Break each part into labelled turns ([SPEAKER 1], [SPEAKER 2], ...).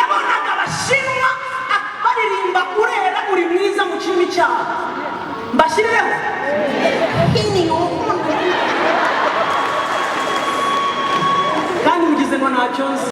[SPEAKER 1] nabonaga abashinwa baririmba urera uri mwiza mu kirimi cyabo mbashirireho kandi mugize ngo ntacyo nzi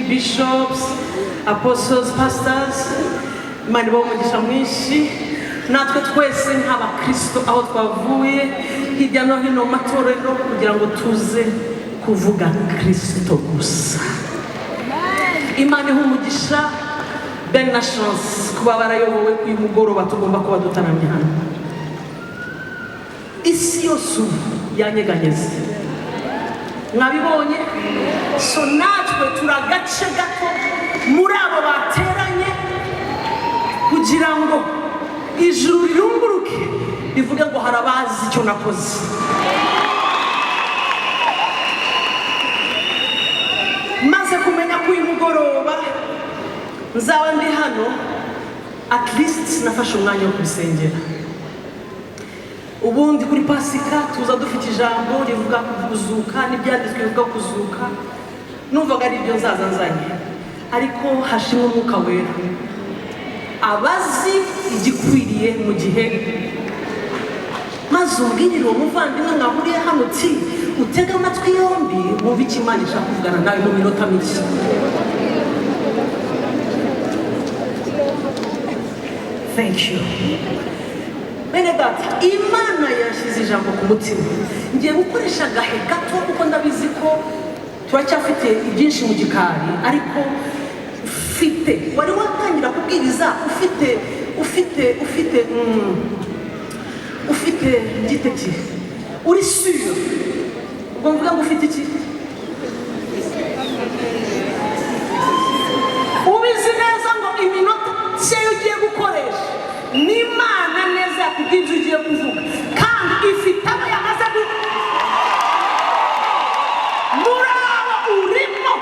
[SPEAKER 2] bishops, apostles, pastors, imana ibaho umugisha mwinshi natwe twese nk'abakristo aho twavuye hirya no hino mu matorero kugira ngo tuze kuvuga Kristo gusa. Imana iha umugisha Ben na chance kuba barayobowe ku mugoroba tugomba kuba dutaramye hano. Isi yose yanyeganyeze mwabibonye, so natwe turagace gato muri abo bateranye kugira ngo ijuru rirunguruke rivuge ngo harabazi icyo nakoze. Maze kumenya ko uyu mugoroba nzaba ndi hano, at least nafashe umwanya wo kubisengera. Ubundi kuri Pasika tuza dufite ijambo rivuga kuzuka n'ibyanditswe bivuga kuzuka, numvaga ari ibyo nzaza nzanye, ariko hashimwe umwuka wera. abazi igikwiriye mu gihe maze ubwirire uwo muvandimwe mwahuriye hano uti utega amatwi yombi wumve icyo Imana ishaka kuvugana nawe mu minota mike. Thank you. Bene data, Imana yashyize ijambo ku mutima. Ngiye gukoresha agahe gato kuko ndabizi ko turacyafite ibyinshi mu gikari, ariko wari watangira kubwiriza ufite giteki uri sûr ubwo mvuga ngo ufite iki ubizi neza ngo iminota cye ugiye gukoresha n'Imana neza yakubwira ugiye kuvuga kandi ifite abo yamaze muraba urimo.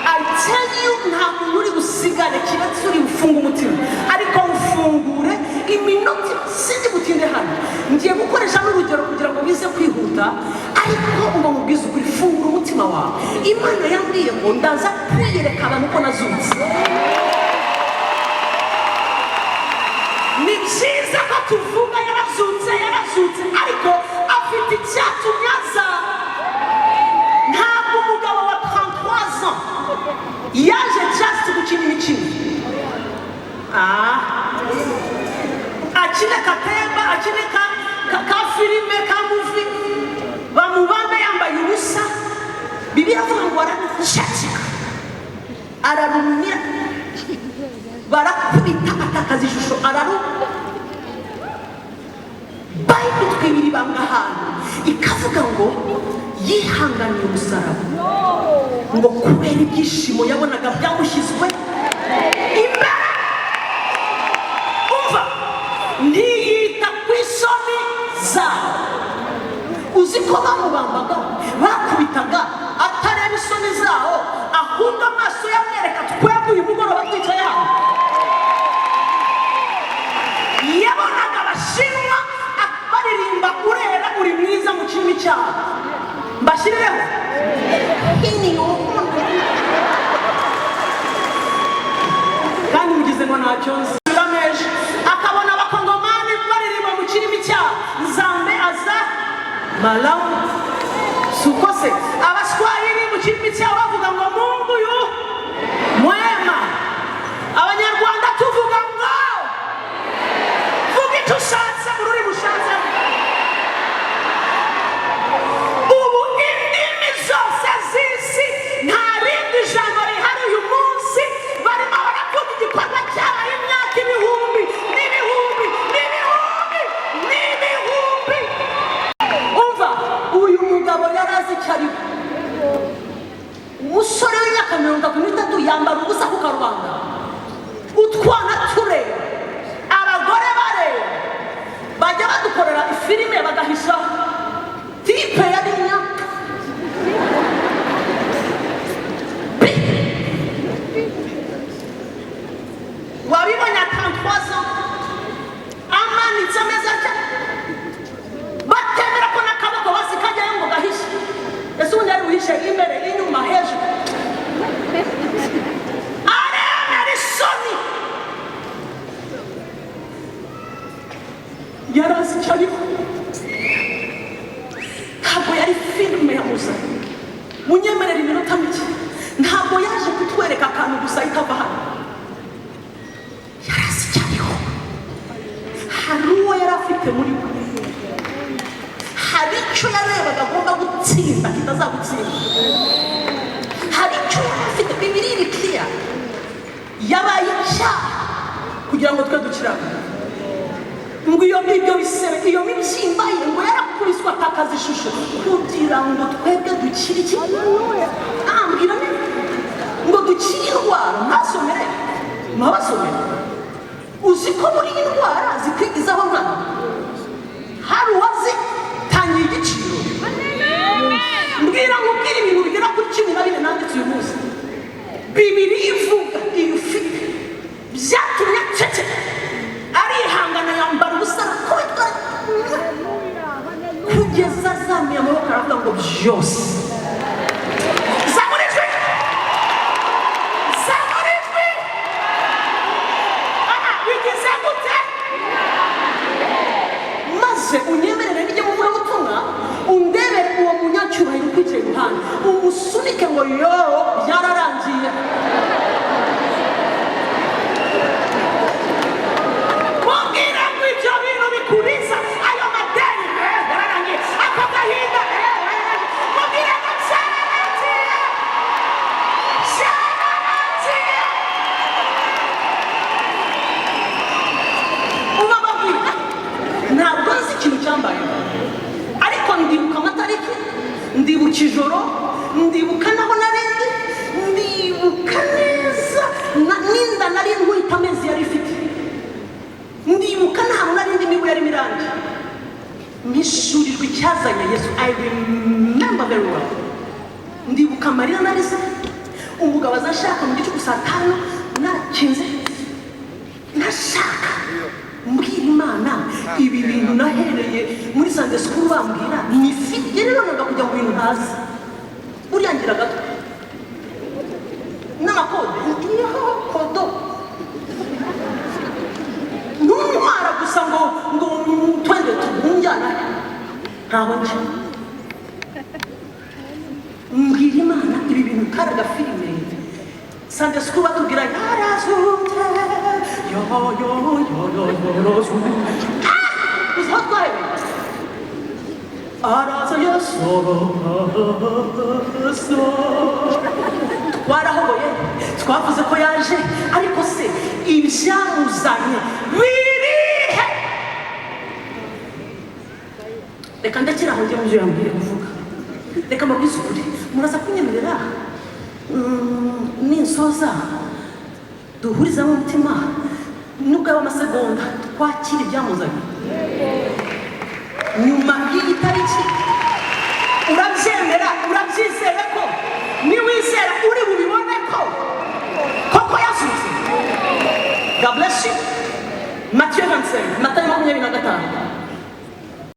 [SPEAKER 2] I tell you, nta muntu uri gusigara kibatsi uri gufunga umutima, ariko ufungure iminota sindi gutinde hano. Ngiye gukoresha n'urugero kugira ngo bize kwihuta, ariko uba mubwiza ukuri, fungura umutima wawe. Imana yambwiye ngo ndaza kwiyereka abantu ko nazutse. Ni byiza ko tuvuga yarazutse, ariko afite icyatumye aza. Ntabwo umugabo wa 33 ans yaje just gukina imikino. Akine katemba, akine ka filime, ka movie, bamubambe yambaye ubusa. Bibiliya avuga ngo arashaka, ararumira, barakubita atakaza ishusho, Bayibuli twibiri bamwe ahantu ikavuga ngo yihanganiye umusaraba, ngo kubera ibyishimo yabonaga byamushyizwe imbere. Umva, ntiyita ku isoni zawe. Uzi ko bamubambaga, bakubitaga atareba isoni zawo, ahubwo amaso yamwereka twebwe uyu mugoroba twicaye hano. Yabonaga abashinwa baririmba urera uri mwiza mu kirimi cyabo. Mbashirireho kandi mugize ngo ntacyo nzi. Akabona abakongomani baririmba mu kirimi cyabo, Nzambe aza malamu sukose. Abaswahili mu kirimi cyabo bavuga ngo Mungu yu mwema. Abanyarwanda tuvuga ngo vuga icyo ushatse mu rurimi ushatse. Ubu indimi zose z'isi nta rindi jambo rihari uyu munsi, barimo baravuga igikorwa cyabaye imyaka ibihumbi n'ibihumbi n'ibihumbi n'ibihumbi. Umva, uyu mugabo yarazi icyo ari we. Umusore w'imyaka 33 yambara ubusa ku karubanda, utwana tureba, abagore bareba, bajya badukorera ifilime bagahisha tipe ya dinya. Wabibonye 33 ans amanitse ameze atya, batemera ko n'akaboko basikajyayo ngo gahishe. Ese ubundi ari buhishe imbere, inyuma, hejuru? Aremera isoni. Yarazi icyo ariho. Ntabwo yari filime yamuzanye. Munyemerera iminota mike, ntabwo yaje kutwereka akantu gusa ahita ava hano. Yarazi icyo ariho. Hari uwo yari afite muri we, hari icyo yarebaga agomba gutsinda kitazagutsinda. Hari icyo yari afite. Bibiliya iri clear, yabaye icyaha kugira ngo twe dukiranuke. Ngo iyo bisebe, iyo mibyimba ye ngo yarakubiswe atakaza ishusho kugira ngo twebwe dukire iki? Ambwira ngo dukire indwara. Ntasomere, mwabasomere. Uzi ko muri iyi ndwara zikwigizaho nkana, hari uwazitangiye igiciro. Mbwira nkubwire ibintu bigera kuri 14 nanditse uyu munsi. Bibiliya ivuga iyo ufite byatumye aceceka, arihangana yambara ubusa kugeza azamuye amaboko aravuga ngo byose. Zamurijwe, zamurijwe,
[SPEAKER 1] cyane umusunike ngo yo byararangiye. Mubwira ngo ibyo bintu bikuriza ayo madeni yararangiye, ako gahinda mubwira ngo cyararangiye, cyararangiye. Uba babwira ntabwo nzi ikintu cyambayeho, ariko ndibuka amatariki, ndibuka ijoro, ndibuka naho narindi, ndibuka neza n'inda nari ntwite amezi yari ifite, ndibuka ntaho narindi niba yari mirangi. Mpishurirwa icyazanye Yesu, I remember very well. Ndibuka amarira narize, umugabo azashaka mu gicuku saa 5 nakinze nashaka mbwira Imana ibi bintu nahereye muri Sunday school bambwira nifite rero nanga kujya mu bintu ntazi. Uriyangira gato n'amakode ndiho kodo numara gusa ngo twende tubunjana ntaho nje mbwira Imana ibi bintu karaga filime Sunday school batubwira yarazute yo uzatwaye araza yasoro twarahoboye twavuze ko yaje, ariko se ibyamuzanye birihe? Reka ndakira aho njye muje yambwiye kuvuga, reka mbabwize ukuri, muraza kunyemerera ninsoza duhurizamo umutima nubwo aba amasegonda twakira ibyamuzanye. Nyuma y'iyi tariki urabyemera, urabyizera ko niwizera uri bubibone ko koko yazutse. God bless you. Matthieu 25, Matayo 25.